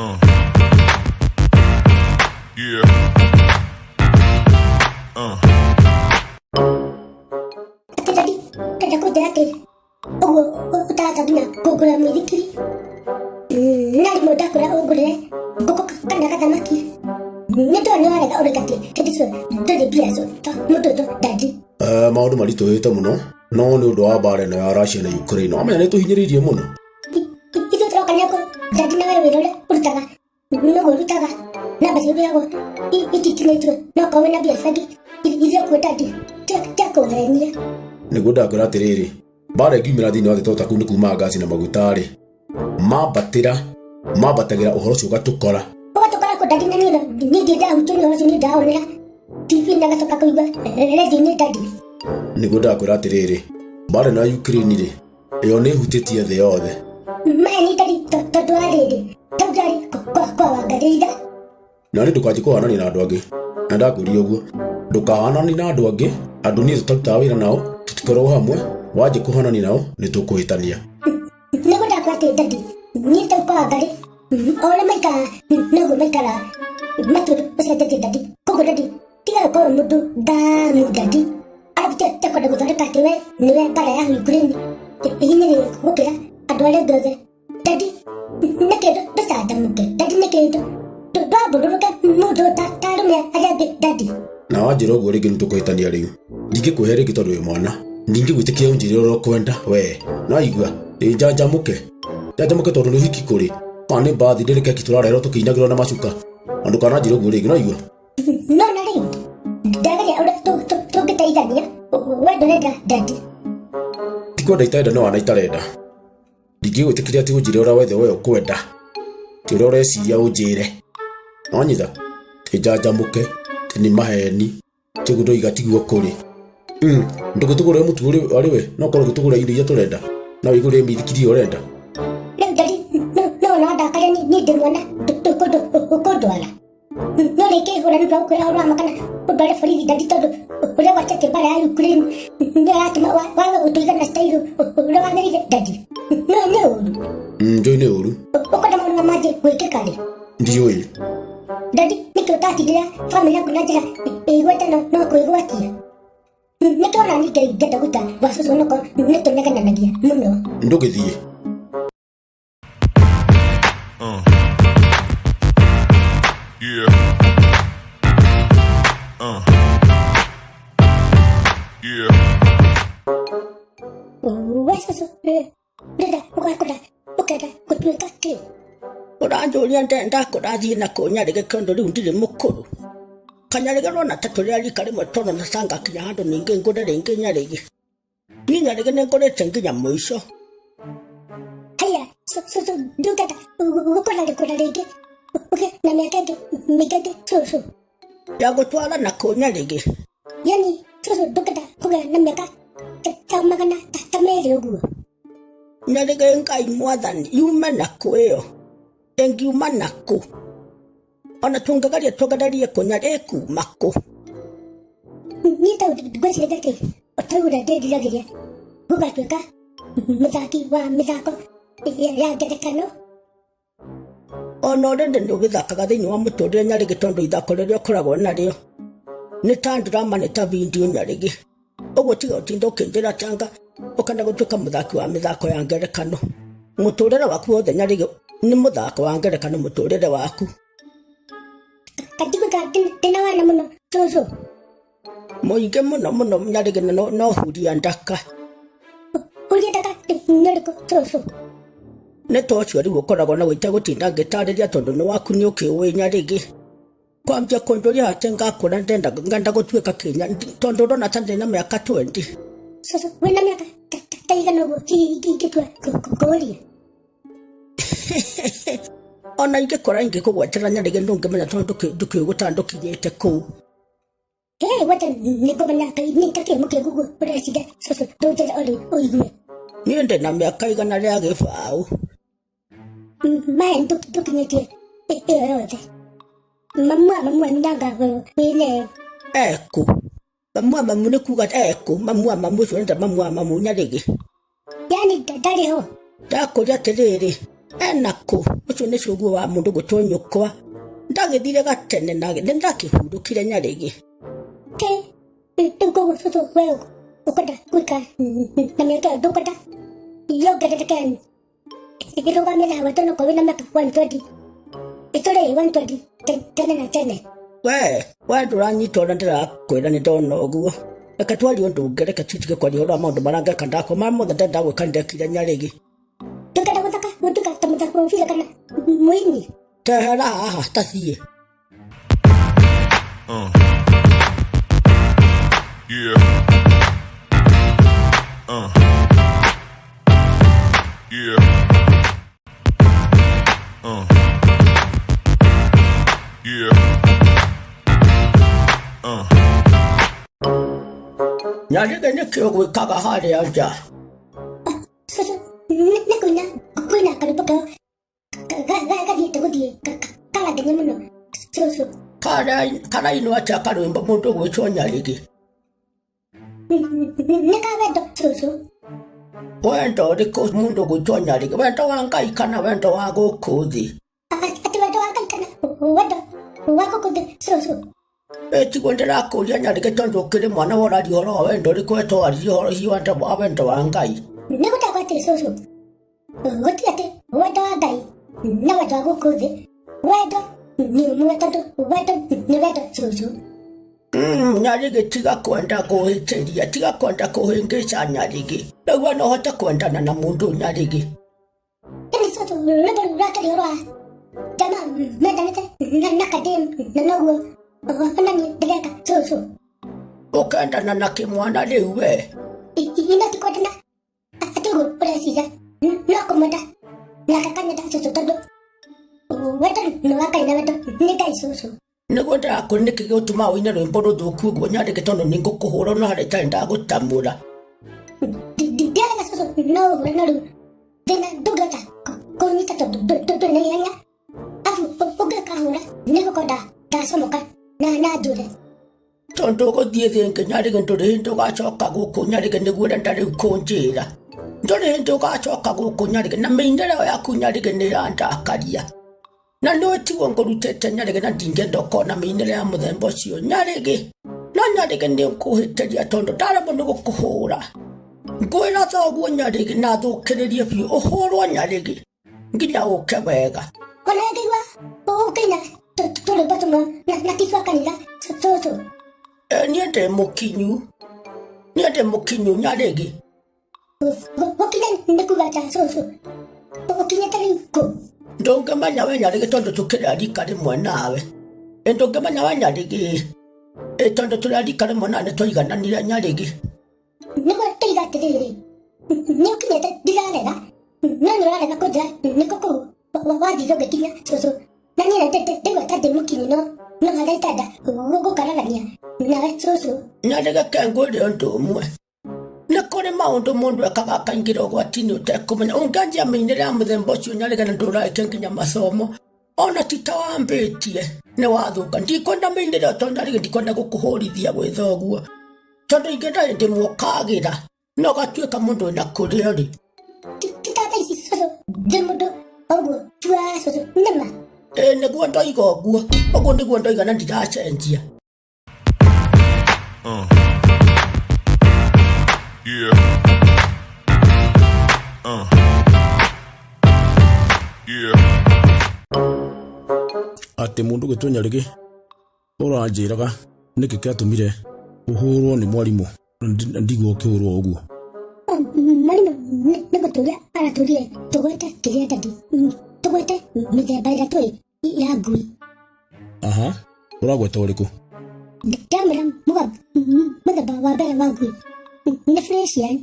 Yeah. Tadi, kada ko dati. Utata dina gogora medikiri. Nari moda kura ogore. Goko kana kata maki. Neto anwara ga oregati. Kediso dode biaso. Moto to dadi. Maundu maritu hite muno no ni undu wa mbara ino ya Russia na Ukraine amenya ni tuhinyiririe muno Itu troka ko dadi na wewe role urutaga. No urutaga. Na basi biago. Iti tinetro. No ko na biasagi. Ile ko dadi. Tako renia. niguo ndakwira atiriri mbara ngiumira thiini wa thitota kuu ni kuma ngasi na magutari mambatagira uhoro ucio ugatukora Ugatukora ko dadi na ni ndida hutuni horo ni ndaonera. TV na gatoka kuiba. Redi ni dadi. niguo ndakwira atiriri mbara na Ukraine ri iyo ni hutitie thi yothe Mani dadi to arede. Tawjari ko wagarida. na ni ndukanji kuhanania na andu angi na ndakwĩria ũguo ndukahanani na andu angi andu ni tutaruta wĩra nao tutikorwo hamwe wanji kuhanania nao ni tukuhitania Niguo ndakwate dadi. Ni to ko wagari. Ole maika nugu maikara. Maturu usatete dadi. Kogo dadi. Tiga ko mudu damu dadi. Abte ko dagu dore katewe niwe para ya Ukraine. Ini mukira adwale doze. Dadi. Nekedo dosada muke. Dadi nekedo. Baburuka mudu tarume ayabe dadi. na wanjira ũguo rĩngĩ nĩtũkũhĩtania rĩu ndingĩkũhe rĩngĩ tondũ wĩ mwana ningĩ gwĩtĩkia ũnjĩre ũrĩa ũkwenda we no igua njanjamũke tondũ nĩ ũhiki kũrĩ kana nĩ mbathi ndĩrĩ keki tũrarehwo tũkĩinagĩrwo na macuka na ndũkananjĩre ũguo rĩngĩ no igua No na rĩu ndagaria ũrĩa tũngĩteithania wendo nenda dadi. tikwenda itarenda no wana itarenda ndingĩgwĩtĩkĩria atĩ ũnjĩre ũrĩa wothe we ũkwenda ti ũrĩa ũreciria ũnjĩre no nyitha njanjamũke nĩ maheni tiguo ndoiga tiguo kũrĩ ndũgĩtũgũre mũtu arĩ we no korwo ũgĩtũgũra indo iria tũrenda na wĩgũre mĩthikiri ũrenda Rĩu dadi no ndakaria ni ndĩ mwana tũkũndwara. No rĩngĩ hũra nĩ ũkwĩra ũrama kana ũndware borithi dadi tondũ ũrĩa watete mbara ya Ukraine nĩ aratũma waga gũtũigana style ũrĩa wagĩrĩire dadi. No nĩ ũru. njũĩ nĩ ũru Ũkwenda maũndũ manjĩ gwĩkĩka rĩ? ndiũĩ Dadi nĩkĩ ũtatindĩra famĩlĩ yaku na njĩra ĩgwete no kwĩgwatia. Nĩkĩ ona niĩ ngenda guta wa cũcũ noko nĩ tũnegananagia mũno. ndũgĩthiĩ Yeah. Yeah. We cũcũ ndĩrenda ũkenda gũtuĩka kĩ? Uranjuria ndenda kurathiĩ na kũnyarĩge kĩondo rĩu ndirĩ mũkũrũ kanyarĩge rona ta tũrĩa rika rĩmwe tondũ na canga kinya handũ ningĩ ngũre rĩngĩ nyarĩge niĩ nyarĩge nĩ ngũrĩte nginya mũico. Haya cũcũ ndũngĩenda gũkũra rĩngĩ na mĩaka ĩngĩ mĩingĩ cũcũ. Ndagũtwara na kũnyarĩge Yani cũcũ ndũngĩenda kũgĩa na mĩaka ta magana ta merĩ ũguo. nyarĩge Ngai Mwathani yume na kwĩyo ĩngiuma nakũ ona tũngĩgeria kũnyarĩ kuma kũ. Niĩ ta ngwĩciria atĩ ũtaura ndĩriragĩria gũgatuĩka mũthaki wa mĩthako ya ngerekano. Ona ũrĩndĩ nĩ ũgĩthakaga thĩinĩ wa mũtũrĩre nyarĩge tondũ ithako rĩrĩa ũkoragwo narĩo nĩ ta drama nĩ ta video nyarĩge ũguo tiga ũtinda ũkĩnjĩra tanga ũkanda gũtuĩka mũthaki wa mĩthako ya ngerekano. Mũtũrĩre waku wothe nyarĩge nĩ mũthako wa ngerekano mũtũrĩre waku. Katigũka ndĩna wana mũno cũcũ. Mũingĩ mũno nyarĩge no huria ndaka. Huria ndaka nĩ ũrĩkũ cũcũ? Nĩ ta ũcio rĩu ũkoragwo na gũita gũtinda ngĩtarĩria tondũ nĩ waku nĩ ũkĩũĩ nyarĩge. Kwambia kũnjũria atĩ ngakũra ngenda gũtuĩka Kenya tondũ ũrona ta ndĩ na mĩaka 20. Cũcũ wĩna mĩaka ta igana ũguo ingĩtua kũũria. Ona ingĩkora ingĩkũgwetera nyarĩge ndũngĩmenya tondũ ndũkĩũgũta ndũkinyĩte kũu. Wata nĩ kũmenya nĩ takĩ mũkĩ gugu ũreciria cũcũ ndũnjĩra ũigue. Niĩ ndĩ na mĩaka igana rĩa gĩbaũ. Maĩ ndũkinyĩtie ĩyo yothe. Mamu ndanga wĩne. Eku. Mamu nĩ kuga eku. Mamu ũcio nĩ ta mamu nyarĩge. Yani ndarĩ ho. Ndakũria atĩrĩrĩ Enako, ucio nĩ cuguo wa mũndũ gwĩtwo nyũkwa. Ndagĩthire gatene na ndakĩhurũkire Nyarĩgĩ. Tuko susu wewe ukwenda kuika na miaka dukwenda iyo gete ikiruga mena watono kwa wina miaka 120 itore 120 tene We ndũranyita ũrĩa ndĩrakwĩra nĩ ndona ũguo. Reke twarie ũndũ ũngĩ, reke tutige kwaria ũhoro wa maũndũ marĩa ngeka ndako marĩa mothe ndenda gwĩka nĩndekire Nyarĩgĩ. tukenda gũthaka tamuthaka mũbira kana mũini Tehera haha tathiĩ. Yeah. Yeah. Yeah. Nyarĩgĩ nĩkĩ ũgwĩkaga harĩa nja? susu kuina karibu ka gathiĩte gũthiĩ karangenia mũno susu Karainwo atĩa karwĩmbo mũndũ gwĩtwo Nyarĩgĩ? nĩkawendo susu Wendo ũrĩkũ mũndũ gwĩtwo Nyarĩgĩ? Wendo wa Ngai kana wendo wa gũkũ thĩ? ati wendo wa Ngai kana wendo wa gũkũ thĩ susu Tiguo ndĩrakũria Nyarĩgĩ tondũ ũkĩrĩ mwana wa ũraria ũhoro wa wendo ũrĩkũ wetwaria ũhoro wa wendo wa Ngai. nĩgũtagwo atĩ susu gũtirĩ atĩ wendo wa Ngai na wendo wa gũkũ thĩ wendo nĩ ũmwe tondũ wendo nĩ wendo susu Nyarĩgĩ tiga kwenda kũhĩtĩria, tiga kwenda kũhĩngĩca Nyarĩgĩ. Rĩu no ũhote kwendana na mũndũ Nyarĩgĩ. ini susu rwĩmbo rũu rwakĩrĩ ũhoro wa jamaa mendanĩte na kadem na noguo onani ndĩreka susu Ũkendana na kĩmwana rĩu we? ina tikwendana atĩ ũguo ũreciria no kũmwenda na kakanyenda susu tondũ wendo nĩ wa Ngai na wendo nĩ Ngai susu Nĩguo ndĩrakũria nĩkĩ gĩgũtũma ũine rwĩmbo rũthũku ũguo Nyarĩgĩ tondũ nĩngũkũhũra no harĩa itarĩ ndagũtamũra. ndiarega susu no ũhũre no rĩu thĩna ndũngĩhota kũnyita tondũ nĩ ihenya afu ũngĩkahũra nĩgũkorwo ndacomoka na njũre Tondũ ũgũthiĩ thĩ ĩngĩ Nyarĩgĩ ndũrĩ hĩndĩ ũgacoka gũkũ Nyarĩgĩ nĩguo ũrenda rĩu kũnjĩra. Ndũrĩ hĩndĩ ũgacoka gũkũ Nyarĩgĩ na mĩinĩre ĩyo yaku Nyarĩgĩ nĩ ĩrandakaria. Na nĩwe tiguo ngũrutĩte Nyarĩgĩ na ndingĩenda ũkona mĩinĩre ya mũthemba ũcio Nyarĩgĩ. No Nyarĩgĩ nĩngũhĩtĩria tondũ ndaremwo nĩ gũkũhũra. Ngwĩra thoguo Nyarĩgĩ na thũkĩrĩrie biũ ũhũrwo Nyarĩgĩ nginya ũke wega. ona ngĩigua ũkĩina tũrĩmbo tũmwe na tibu wa kanitha susu Niĩ ndĩ mũkinyu Nyarĩgĩ. gũkinya nĩ kuga ta susu ũkinyĩte rĩu kũ Ndũngĩmenya we Nyarĩgĩ tondũ tũkĩrĩ a rika rĩmwe nawe. Ndũngĩmenya we Nyarĩgĩ tondũ tũrĩ a rika rĩmwe nawe nĩtwaigananire Nyarĩgĩ. nĩguo tũiga atĩrĩrĩ nĩ ũkinyĩte ndirarega no nĩ ũrarega kũnjĩra nĩkũ kũu wathire ũgĩkinya susu na niĩ ndĩgweta ndĩ mũkinyu no harĩa itanda gũkararania nawe susu Nyarĩgĩ ke ngwĩre ũndũ ũmwe. Nĩ kũrĩ maũndũ mũndũ ekaga akaingĩra ũgwati-inĩ ũtekũmenya. Ũngĩanjia mĩinĩre ya mũthemba ũcio Nyarĩgĩ na ndũrarĩkia nginya masomo ona ti ta wambĩtie nĩ wathũka. Ndikwenda mĩinĩre ĩyo tondũ Nyarĩgĩ ndikwenda gũkũhũrithia gwĩtha ũguo tondũ ingĩenda hĩndĩ mũkagĩra no gatuĩka mũndũ wĩna kũrĩa ũrĩ. titata ici susu ndĩ mũndũ ũguo tua susu nĩma Nĩguo ndoiga ũguo nĩguo ndoiga na ndiracenjia. Yeah. Yeah. Atĩ mũndũ gwĩtwo Nyarĩgĩ ũranjĩraga nĩkĩ kĩatũmire ũhũrwo nĩ mwarimũ na ndigwo ũkĩhũrwo ũguo. mwarimũ nĩ gũtũria aratũrire tũgwete kĩrĩa ndandi tũgwete mĩthemba ĩrĩa tũĩ ya ngui Aha, ũragweta ũrĩkũ? ndamĩra mũthemba wa mbere wa ngui nĩ Fresian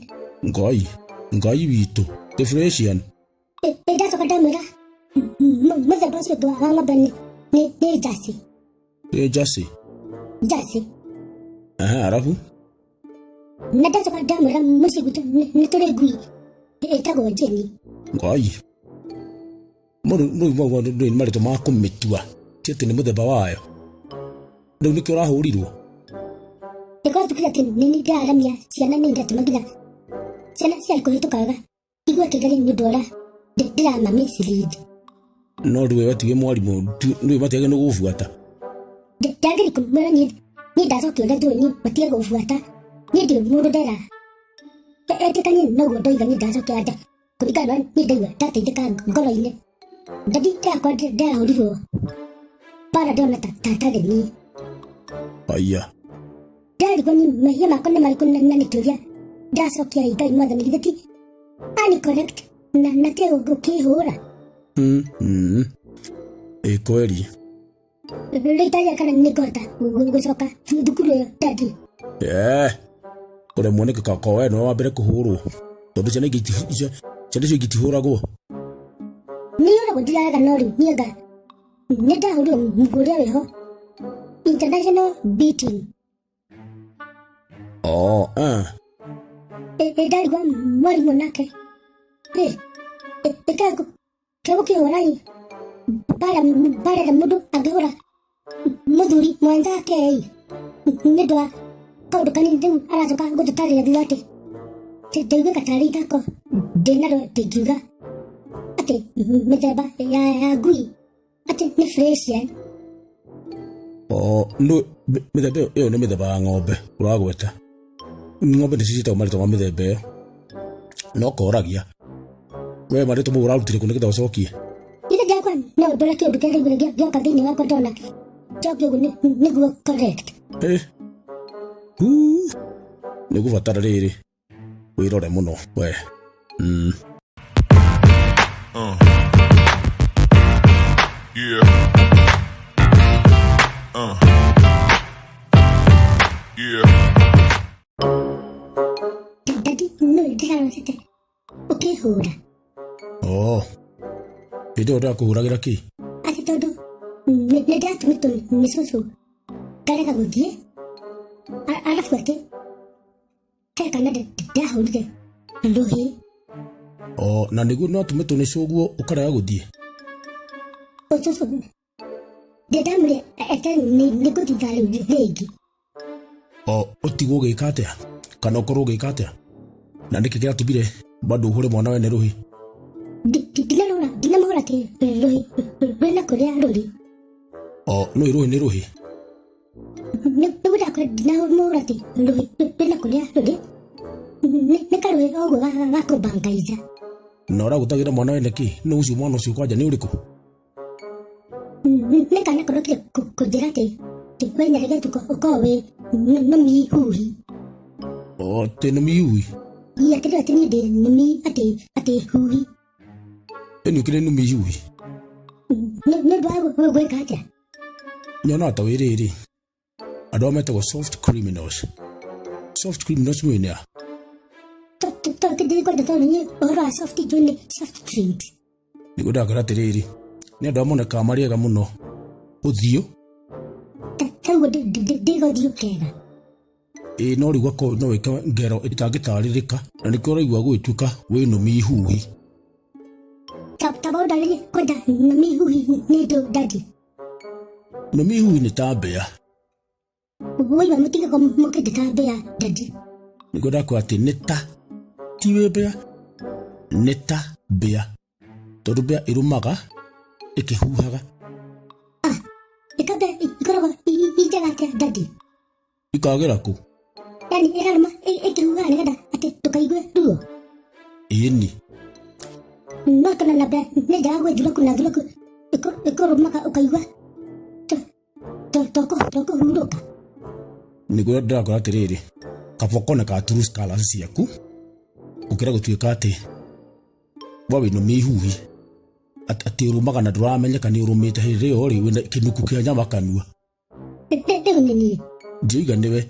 Ngai witũ the Fresian. ndacoka ndamĩra mũthemba ũcio wa ng'ombe nĩ Jersey. Jersey Aha, arabu na ndacoka ndamĩra mũciĩ gwitũ nĩ tũrĩ ngui ĩtagwo Jenny. Ngai mũndũ nĩ marĩtwa ma kũmĩtua ti atĩ nĩ mũthemba wayo. Rĩu nĩkĩo ũrahũrirwo? ĩkorwo tukire atĩ nĩ ndĩraramia ciana nĩ ndatũma nginya ciana cia kũhĩtũkaga igwe kĩgari nĩ ũndũ ũrĩa Ndĩrama mislead. No ndũwe watige mwarimũ ndũwe matige nĩ gũbuata. Ndagĩrĩ kũmwĩra niĩ ndacokio ũrĩa njũĩ niĩ matige gũbuata. Niĩ ndĩ mũndũ ndera. Etĩkania noguo ndoiga niĩ ndacokia nja. Kũringana na niĩ ndaigua ndateithĩka ngoro-inĩ. Ndadi ndakwa ndarahũrirwo. Bara ndĩrona tatarĩ niĩ. Aya. Ndarigwo ni mehia makwa nĩ marĩkũ na nĩkĩũria ndacokia Ngai mwathani githĩ ti ani correct na tiga gũkĩhũra. Kweli. Rĩtaria kana nĩngũhota gũcoka thukuru ĩyo ndadi. Kũremwo nĩ gĩkaka we no wambere kũhũrwo tondũ ciana icio ingĩtihũragwo. Niĩ ũragwo ndiraga no rĩu niĩ anga nĩ ndahũrirwo mũhũre wĩho international beating. Ndarigwa mwarimũ nake kĩgũkĩhũrai bara mũndũ angĩhũra mũthuri mwenzake nĩ ũndũ wa kaũndũ kanini rĩu aracoka gũtũtarĩria thutha atĩ ndaiguĩka tarĩ ithako ndĩnarĩo ndĩngiuga atĩ mĩthemba ya ngui atĩ nĩ Fresian. Mĩthemba ĩyo nĩ mĩthemba ya ng'ombe ũragweta. Ng'ombe nĩ ciciĩtagwo marĩtwa ma mĩthemba ĩyo no koragia we marĩtwa mau ũrarutire kũ nĩgetha ũcokie. Ithe ndakwa no ndore kĩũndũ kĩrĩa ndaiguire gĩoka thĩinĩ wakwa ndona njoke ũguo nĩguo correct. Nĩ gũbatara rĩrĩ wĩrore mũno we. Yeah. Yeah. Daddy no ndĩrarorete ũkĩhũra. Hĩndĩ ĩyo ndakũhũragĩra kĩ? Atĩ tondũ nĩ ndatũmĩtwo nĩ cũcũ ngarega gũthiĩ arabu atĩ he kana ndahũrire rũhĩ. Na nĩguo no tũmĩtwo nĩ cũguo ũkarega gũthiĩ. Cũcũ ndamwĩrire atĩ nĩ ngũthitha rĩu rĩngĩ. Ũtigwo ũgĩka atĩa kana ũkorwo ũgĩka atĩa na nĩkĩ kĩratũmire bado ũhũre mwana we nĩ rũhĩ? Ndinamũhũra atĩ rũhĩ rwĩna kũrĩa rũrĩ. No rũhĩ nĩ rũhĩ? Nĩguo ndakora ndinamũhũra atĩ rũhĩ rwĩna kũrĩa rũrĩ nĩ karũhĩ ũguo ga kũmbangaiza. Na ũragũtagĩra mwana we nĩkĩ? Nĩ ũcio mwana ũcio kwanja nĩ ũrĩkũ? Nĩ kana korokire kũnjĩra atĩ we Nyarigetu ũkorwo wĩ nũmi huhi. Tĩ nũmi huhi? Atĩ niĩ ndĩ nũmi atĩ huhi. Nĩ ũkĩrĩ nũmi huhi? Nĩ ũndũ wa gwĩka atĩa? Nyonaga ta wĩ rĩrĩ andũ aya metagwo soft criminals. Soft criminals mũĩ nĩa? Tondũ kwenda tondũ niĩ ũhoro wa soft njũĩ nĩ soft drinks. Nĩguo ndakwĩra atĩrĩrĩ nĩ andũ monekaga marĩ ega mũno ũthiũ. Koguo ndĩgũthiũ kega. No rĩu gakorwo no wĩke ngero ĩtangĩtarĩrĩka na nĩkĩo ũraigua gwĩtuĩka wĩ nũmi huhi. Ta maũndũ arĩa kwenda nũmi huhi nĩ ndũ ndadi. Nũmi huhi nĩ ta mbĩa. Woima mũtigagwo mũkĩndĩ ta mbĩa ndadi. Nĩguo ndakwĩra atĩ nĩ ta ti wĩ mbĩa nĩ ta mbĩa tondũ mbĩa ĩrũmaga ĩkĩhuhaga. Ĩkambe ikoragwo njega atĩa ndadi? Ikagĩra kũ? Yani ĩrarũma ĩkĩhuhaga nĩgetha atĩ ndũkaigue ruo. Ĩni. No kana na mbĩa nĩ njega gwĩthuraku na thuraku ĩkũrũmaga ũkaigua tokũhurũka. Nĩguo ndĩrakwĩra atĩrĩrĩ kaboko na ka true colors ciaku ũkĩra gũtuĩka atĩ we wĩ nũmi huhi atĩ ũrũmaga na ndũramenyeka nĩ ũrũmĩte hĩndĩ ĩyo rĩ wĩna kĩnuku kĩa nyama kanua. Rĩu nĩ niĩ. Ndiuga nĩwe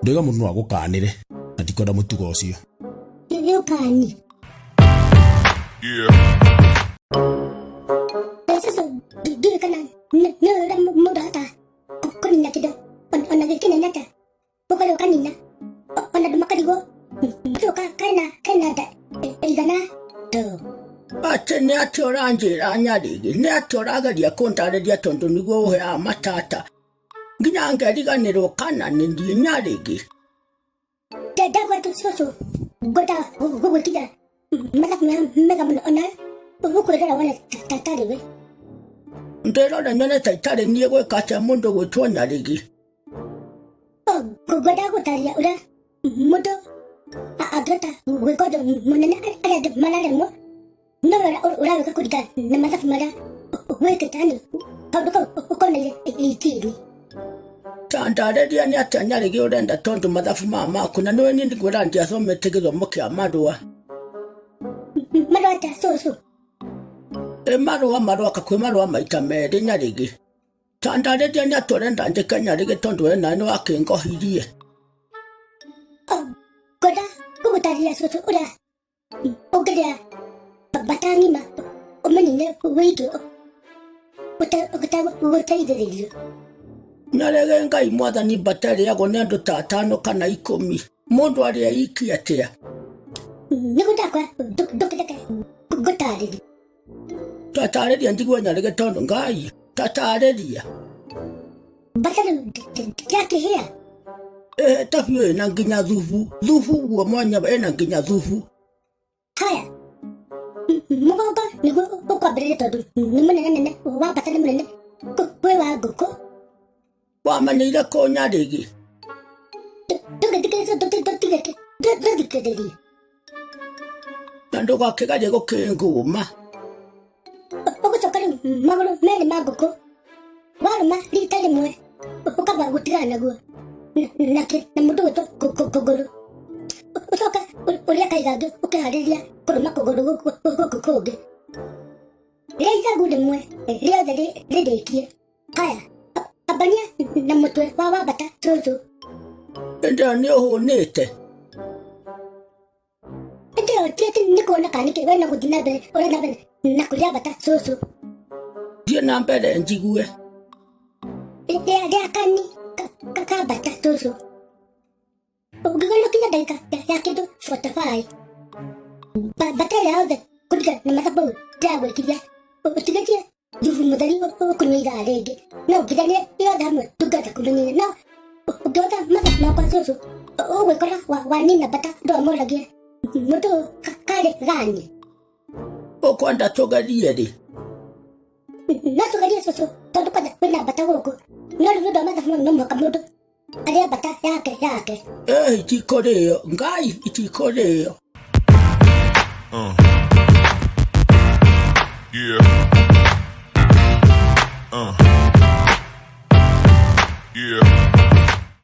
ndauga mũndũ no agũkanĩre na ndikwenda mũtugo ũcio. Gĩũkani. Yeah. Sasa ndiuga kana nĩ ũrĩa mũndũ ahota kũnina kĩndũ ona gĩkĩnene atĩa ũkorwo ũkanina ona andũ makarigwo kaina igana to. Atĩ nĩ atĩ ũranjĩra Nyarigi nĩ atĩ ũrageria kũntarĩria tondũ nĩguo ũheaga matata nginya ngeriganĩrwo kana nĩ niĩ Nyarigi. Ndagweta cũcũ ngwenda gũgwĩkithia mathabu mega mũno ona ukwirira wona tatari we Ndĩrona nyonete itarĩ niĩ gwĩka atĩa mũndũ gwĩtwo Nyarĩgi. ngwenda gũtaria ũrĩa mũndũ angĩhota gwĩka ũndũ mũnene arĩa andũ mararemwo no ũrawĩka kũringana na mathabu marĩa wĩkĩte yani kaũndũ kau ũkoneire ikiri. Ta ndarĩria nĩ atĩa Nyarĩgi ũrenda tondũ mathabu maya maku na nĩwe niĩ ngwĩra ndiathomete gĩthomo kĩa marũa. Marũa ta cũcũ. Marũa kakwĩ marũa maita merĩ Nyarĩgi. Ta ndarĩria nĩ atĩ ũrenda njĩke Nyarĩgi tondũ we nawe nĩ wakĩngohirie. Ngwenda gũgũtarĩria cũcũ ũrĩa ũngĩrĩa bata ng'ima ũmenye wĩitũ ũtegũteithĩrĩrio. Nyarĩgi Ngai Mwathani mbata ĩrĩagwo nĩ andũ ta 5 kana 10. Mũndũ arĩa iki atĩa? Nĩguo ndakwa ndũkĩreke ngũtarĩria. Tatarĩria njigue Nyarĩgi tondũ Ngai. Tatarĩria. Mbata ndĩrakĩhĩa. Ta biũ ĩna nginya thubu. Thubu guo mwanya ĩna nginya thubu. Haya. Mũgongo nĩguo ũkwambĩrĩria tondũ nĩ mũnene wa mbata nĩ mũnene kwĩ wa ngũkũ. Wamenyeire kũ Nyarĩgi? Ndũthikĩrĩrie. Na ndũgakĩgerie gũkĩngũma. Ũgũcoka rĩu magũrũ merĩ ma ngũkũ warũma rita rĩmwe ũkamba gũtigana naguo na mũndũ gwĩtwo kũgũrũ. Ũcoka ũrĩa kaigangĩ ũkĩharĩria kũrũma kũgũrũ gũkũ kũngĩ. Rĩa ithagu rĩmwe rĩothe rĩrĩkie. Haya, ambania na mũtwe wa mbata cũcũ. Ĩndĩ nĩ ũhũnĩte. Ĩndĩ nĩ kuona kana nĩkĩ we no gũthiĩ na mbere ũrĩa na mbere na kũrĩa mbata cũcũ. Thiĩ na mbere njigue. Rĩa kani ka mbata cũcũ. Ũngĩgũkinya ndagĩka ya kĩndũ 45 mbata ĩrĩa yothe kũringana na mathabu ndĩragwĩkithia ũtigĩtie thubu mũtheri ũkũnyua ithaa rĩngĩ no ũngithanie yothe hamwe ndũngĩhota kũmenyera no ũngĩhota mathabu makwa cũcũ ũgwĩkora wanina mbata ndwamũragia mũndũ karĩ gani. Ũkwenda tũgerie rĩ? No tũgerie cũcũ tondũ kwenda kwĩna mbata gũkũ no rĩu nĩũndũ wa mathabu mau no mũhaka mũndũ arĩa mbata yake. Itikũrĩo Ngai, itikũrĩo. Yeah.